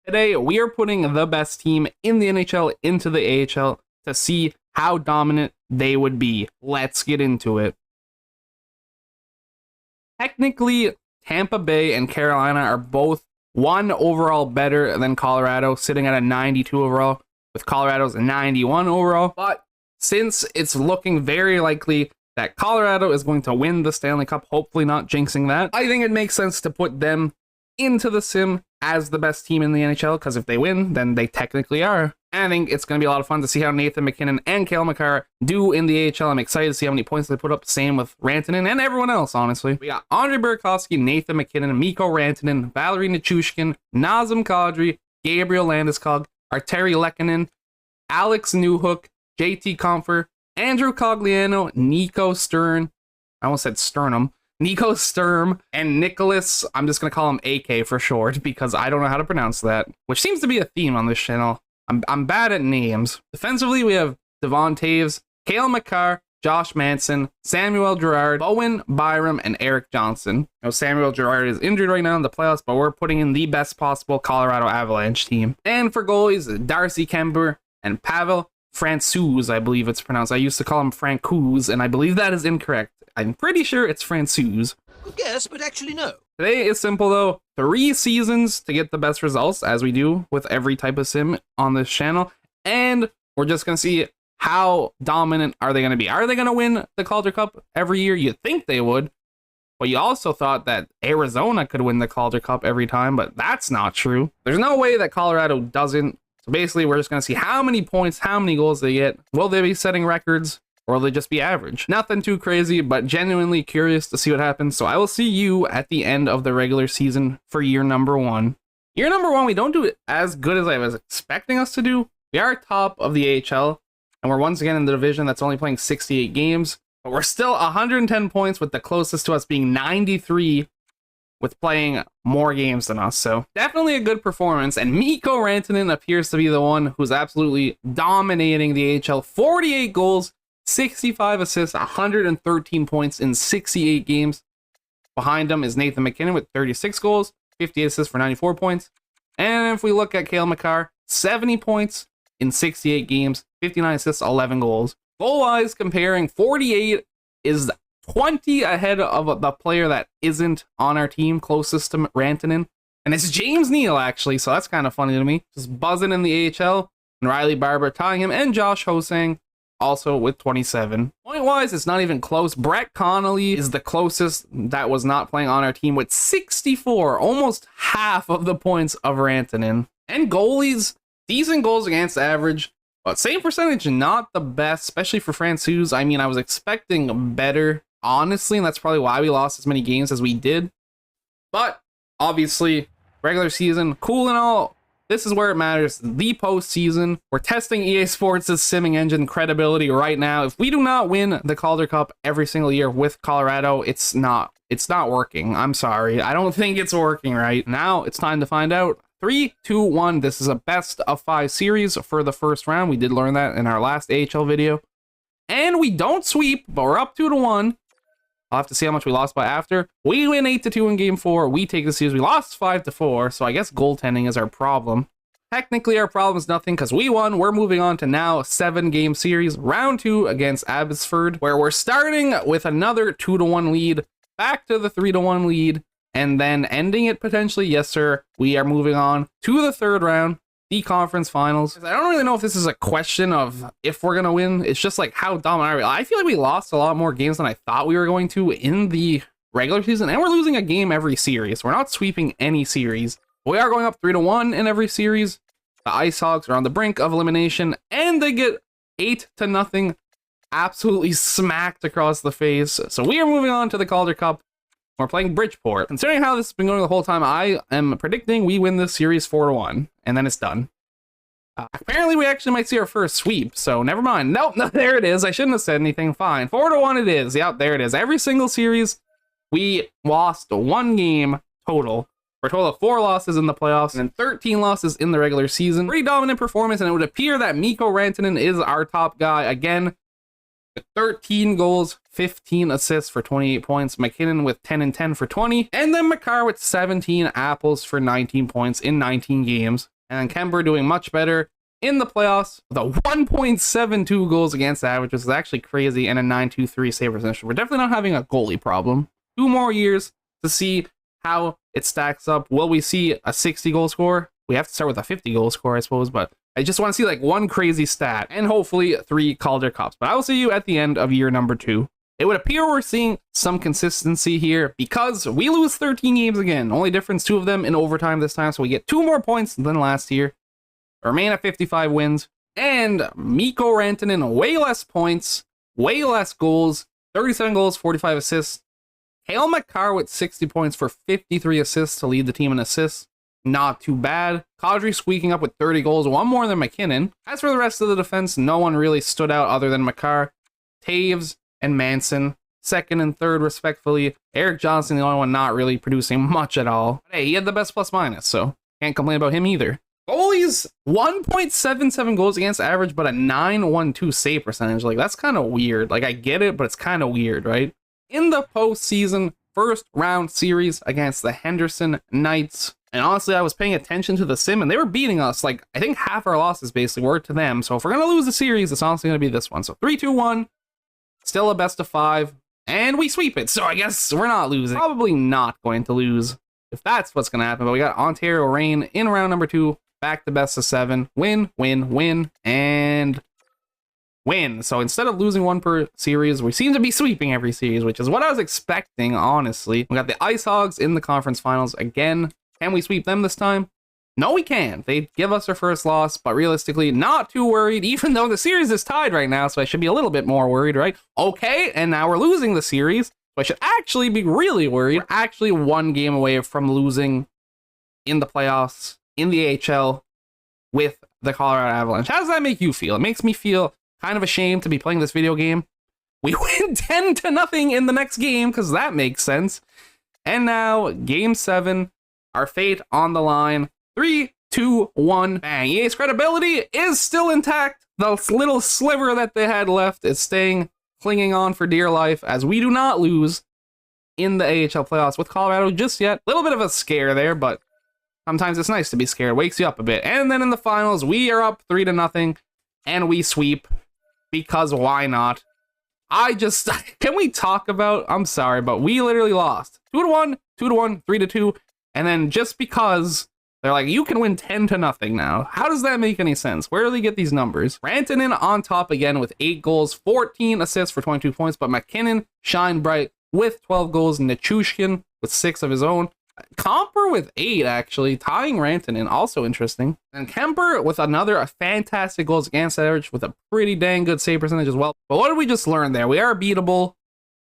Today, we are putting the best team in the NHL into the AHL to see how dominant they would be. Let's get into it. Technically, Tampa Bay and Carolina are both one overall better than Colorado, sitting at a 92 overall, with Colorado's 91 overall. But since it's looking very likely that Colorado is going to win the Stanley Cup, hopefully not jinxing that, I think it makes sense to put them into the sim as the best team in the NHL, because if they win, then they technically are. And I think it's going to be a lot of fun to see how Nathan MacKinnon and Cale Makar do in the AHL. I'm excited to see how many points they put up. Same with Rantanen and everyone else, honestly. We got Andre Burakovsky, Nathan MacKinnon, Mikko Rantanen, Valeri Nichushkin, Nazem Kadri, Gabriel Landeskog, Arturi Lehkonen, Alex Newhook, JT Compher, Andrew Cogliano, Nico Stern. I almost said Sternum. Nico Sturm, and Nicholas, I'm just going to call him AK for short because I don't know how to pronounce that, which seems to be a theme on this channel. I'm bad at names. Defensively, we have Devon Taves, Cale Makar, Josh Manson, Samuel Girard, Bowen Byram, and Eric Johnson. Now, Samuel Girard is injured right now in the playoffs, but we're putting in the best possible Colorado Avalanche team. And for goalies, Darcy Kemper and Pavel Francouz, I believe it's pronounced. I used to call him Francouz, and I believe that is incorrect. I'm pretty sure it's Francouz. Good guess, but actually no. Today is simple though. 3 seasons to get the best results, as we do with every type of sim on this channel. And we're just going to see how dominant are they going to be. Are they going to win the Calder Cup every year? You'd think they would. But you also thought that Arizona could win the Calder Cup every time, but that's not true. There's no way that Colorado doesn't. So basically, we're just going to see how many points, how many goals they get. Will they be setting records? Or will they just be average? Nothing too crazy, but genuinely curious to see what happens. So I will see you at the end of the regular season for year number 1. Year number 1, we don't do it as good as I was expecting us to do. We are top of the AHL, and we're once again in the division that's only playing 68 games. But we're still 110 points, with the closest to us being 93 with playing more games than us. So definitely a good performance. And Mikko Rantanen appears to be the one who's absolutely dominating the AHL. 48 goals. 65 assists, 113 points in 68 games. Behind him is Nathan MacKinnon with 36 goals, 50 assists for 94 points. And if we look at Cale Makar, 70 points in 68 games, 59 assists, 11 goals. Goal-wise, comparing, 48 is 20 ahead of the player that isn't on our team, closest to Rantanen. And it's James Neal, actually, so that's kind of funny to me. Just buzzing in the AHL, and Riley Barber tying him, and Josh Hosang also with 27. Point-wise, it's not even close. Brett Connolly is the closest that was not playing on our team with 64, almost half of the points of Rantanen. And goalies, decent goals against average, but same percentage, not the best, especially for Francouz. I mean, I was expecting better, honestly, and that's probably why we lost as many games as we did. But obviously, regular season, cool and all. This is where it matters, the postseason. We're testing EA Sports' simming engine credibility right now. If we do not win the Calder Cup every single year with Colorado, it's not working. I'm sorry. I don't think it's working right. Now it's time to find out. 3, 2, 1. This is a best of 5 series for the first round. We did learn that in our last AHL video. And we don't sweep, but we're up 2-1. I'll have to see how much we lost by after. We win 8-2 in game 4. We take the series. We lost 5-4, so I guess goaltending is our problem. Technically, our problem is nothing because we won. We're moving on to now a 7-game series, round 2 against Abbotsford, where we're starting with another 2-1 lead, back to the 3-1 lead, and then ending it potentially. Yes, sir. We are moving on to the 3rd round. The conference finals. I don't really know if this is a question of if we're gonna win. It's just like how dominant are we? I feel like we lost a lot more games than I thought we were going to in the regular season, and we're losing a game every series. We're not sweeping any series. We are going up 3-1 in every series. The Ice Hogs are on the brink of elimination, and they get 8-0 absolutely smacked across the face. So we are moving on to the Calder Cup. We're playing Bridgeport. Considering how this has been going the whole time, I am predicting we win this series 4-1, and then it's done. Apparently, we actually might see our first sweep, so never mind. Nope, no, there it is. I shouldn't have said anything. Fine. 4-1 it is. Yep, there it is. Every single series, we lost 1 game total. For a total of 4 losses in the playoffs, and then 13 losses in the regular season. Pretty dominant performance, and it would appear that Mikko Rantanen is our top guy again. 13 goals, 15 assists for 28 points. MacKinnon with 10 and 10 for 20. And then Makar with 17 apples for 19 points in 19 games. And then Kemper doing much better in the playoffs with a 1.72 goals against average, which is actually crazy, and a 923 save percentage. We're definitely not having a goalie problem. 2 more years to see how it stacks up. Will we see a 60 goal score? We have to start with a 50 goal score, I suppose, but I just want to see like one crazy stat and hopefully 3 Calder Cups. But I will see you at the end of year number 2. It would appear we're seeing some consistency here because we lose 13 games again. Only difference 2 of them in overtime this time, so we get 2 more points than last year. Remain at 55 wins. And Mikko Rantanen, way less points, way less goals, 37 goals, 45 assists. Cale Makar with 60 points for 53 assists to lead the team in assists. Not too bad. Kadri squeaking up with 30 goals, 1 more than McKinnon. As for the rest of the defense, no one really stood out other than Makar. Taves and Manson, 2nd and 3rd respectfully. Eric Johnson, the only one not really producing much at all. But hey, he had the best plus minus, so can't complain about him either. Goalies, 1.77 goals against average, but a 912 save percentage. Like, that's kind of weird. Like, I get it, but it's kind of weird, right? In the postseason first round series against the Henderson Knights, and honestly, I was paying attention to the sim, and they were beating us. Like, I think half our losses basically were to them. So if we're going to lose the series, it's honestly going to be this one. So 3-2-1, still a best of 5, and we sweep it. So I guess we're not losing. Probably not going to lose if that's what's going to happen. But we got Ontario Reign in round number 2, back to best of 7, win, win, win, and win. So instead of losing 1 per series, we seem to be sweeping every series, which is what I was expecting, honestly. We got the Ice Hogs in the conference finals again. Can we sweep them this time? No, we can. They give us our first loss, but realistically, not too worried, even though the series is tied right now, so I should be a little bit more worried, right? Okay, and now we're losing the series, so I should actually be really worried. We're actually 1 game away from losing in the playoffs, in the AHL, with the Colorado Avalanche. How does that make you feel? It makes me feel kind of ashamed to be playing this video game. We win 10-0 in the next game, because that makes sense. And now, Game 7, our fate on the line. 3, 2, 1, bang. EA's credibility is still intact. The little sliver that they had left is clinging on for dear life, as we do not lose in the AHL playoffs with Colorado just yet. A little bit of a scare there, but sometimes it's nice to be scared. Wakes you up a bit. And then in the finals, we are up 3-0, and we sweep, because why not? Can we talk about, I'm sorry, but we literally lost 2-1, 2-1, 3-2, and then just because they're like, you can win 10-0 now. How does that make any sense? Where do they get these numbers? Rantanen on top again with 8 goals, 14 assists for 22 points, but McKinnon shined bright with 12 goals, Nichushkin with 6 of his own. Comper with 8, actually, tying Rantanen, also interesting. And Kemper with a fantastic goals against average with a pretty dang good save percentage as well. But what did we just learn there? We are beatable.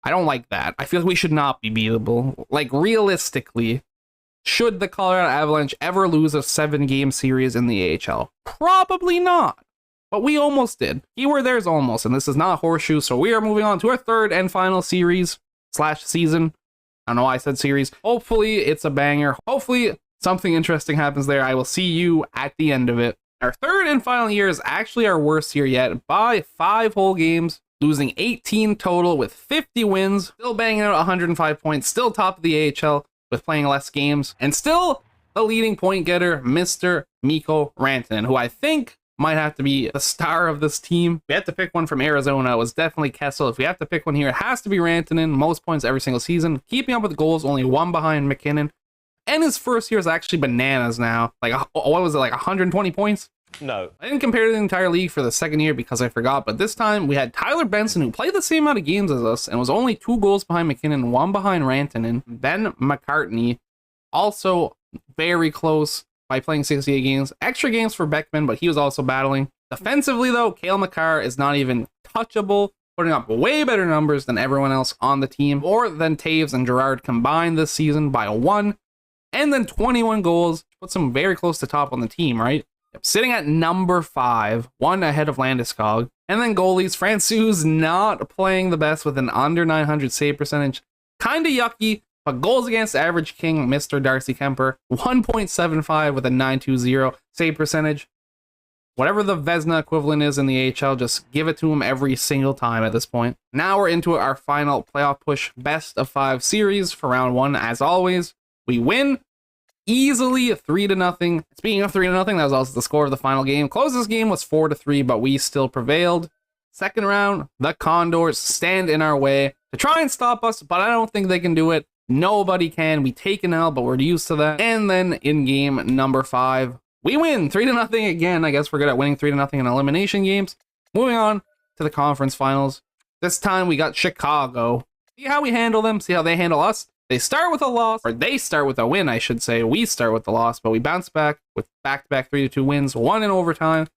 I don't like that. I feel like we should not be beatable. Like, realistically, should the Colorado Avalanche ever lose a 7-game series in the AHL? Probably not. But we almost did. Keyword there is almost, and this is not horseshoe, so we are moving on to our 3rd and final series/season. I don't know why I said series. Hopefully it's a banger. Hopefully something interesting happens there. I will see you at the end of it. Our 3rd and final year is actually our worst year yet by 5 whole games, losing 18 total with 50 wins, still banging out 105 points, still top of the AHL with playing less games, and still the leading point getter, Mr. Mikko Rantanen, who I think might have to be the star of this team. If we had to pick one from Arizona, it was definitely Kessel. If we have to pick one here, it has to be Rantanen. Most points every single season. Keeping up with goals, only 1 behind McKinnon. And his first year is actually bananas now. Like, what was it, like 120 points? No. I didn't compare to the entire league for the 2nd year because I forgot, but this time we had Tyler Benson, who played the same amount of games as us and was only 2 goals behind McKinnon, 1 behind Rantanen. Ben McCartney, also very close by playing 68 games. Extra games for Beckman, but he was also battling. Defensively, though, Cale Makar is not even touchable, putting up way better numbers than everyone else on the team, more than Taves and Gerard combined this season by 1, and then 21 goals, puts him very close to top on the team, right? Sitting at number 5, 1 ahead of Landeskog. And then goalies, Francouz not playing the best with an under 900 save percentage. Kind of yucky, but goals against average king, Mr. Darcy Kemper, 1.75 with a 920 save percentage. Whatever the Vezina equivalent is in the AHL, just give it to him every single time at this point. Now we're into our final playoff push, best of 5 series for round 1. As always, we win easily 3-0. Speaking of 3-0, that was also the score of the final game. Closest game was 4-3, but we still prevailed. Second round, the Condors stand in our way to try and stop us, but I don't think they can do it. Nobody can. We take an L, but we're used to that. And then in game number 5, we win 3-0 again. I guess we're good at winning 3-0 in elimination games. Moving on to the conference finals. This time we got Chicago. See how we handle them, see how they handle us. They start with a loss, or they start with a win, I should say. We start with the loss, but we bounce back with back-to-back 3-2 wins, 1 in overtime,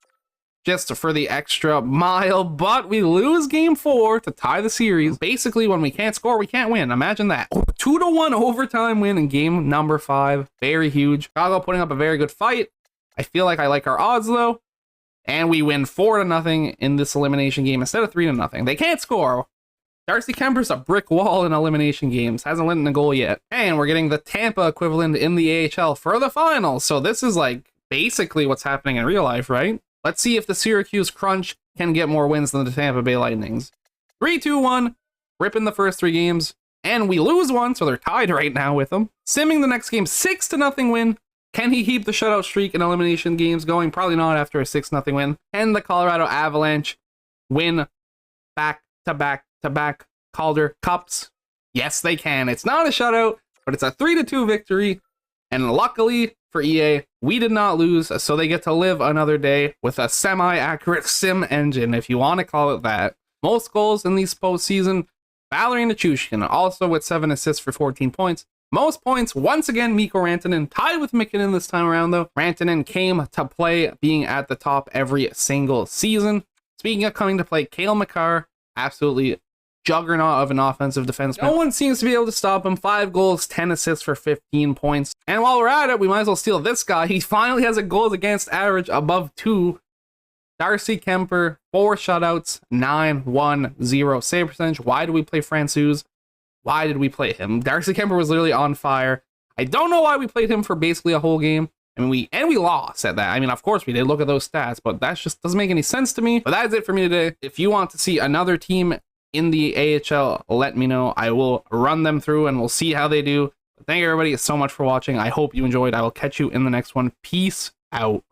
just for the extra mile. But we lose game 4 to tie the series. Basically, when we can't score, we can't win. Imagine that. 2-1 overtime win in game number 5. Very huge. Chicago putting up a very good fight. I feel like I like our odds, though. And we win 4-0 in this elimination game instead of 3-0. They can't score. Darcy Kemper's a brick wall in elimination games. Hasn't let in a goal yet. And we're getting the Tampa equivalent in the AHL for the finals. So this is like basically what's happening in real life, right? Let's see if the Syracuse Crunch can get more wins than the Tampa Bay Lightnings. 3-2-1, ripping the first 3 games. And we lose 1, so they're tied right now with them. Simming the next game, 6-0 win. Can he keep the shutout streak in elimination games going? Probably not after a 6-0 win. Can the Colorado Avalanche win back-to-back Calder Cups? Yes, they can. It's not a shutout, but it's a 3-2 victory. And luckily for EA, we did not lose, so they get to live another day with a semi-accurate sim engine, if you want to call it that. Most goals in these postseason, Valerie Nichushkin, also with 7 assists for 14 points. Most points, once again, Mikko Rantanen, tied with McKinnon this time around, though. Rantanen came to play, being at the top every single season. Speaking of coming to play, Cale Makar, absolutely juggernaut of an offensive defenseman. No one seems to be able to stop him. 5 goals, 10 assists for 15 points. And while we're at it, we might as well steal this guy. He finally has a goals against average above 2. Darcy Kemper, 4 shutouts, 9-1-0 save percentage. Why do we play Francouz? Why did we play him? Darcy Kemper was literally on fire. I don't know why we played him for basically a whole game. I mean, we lost at that. I mean, of course we did. Look at those stats, but that just doesn't make any sense to me. But that's it for me today. If you want to see another team in the AHL, let me know. I will run them through and we'll see how they do. But thank you everybody so much for watching. I hope you enjoyed. I will catch you in the next one. Peace out.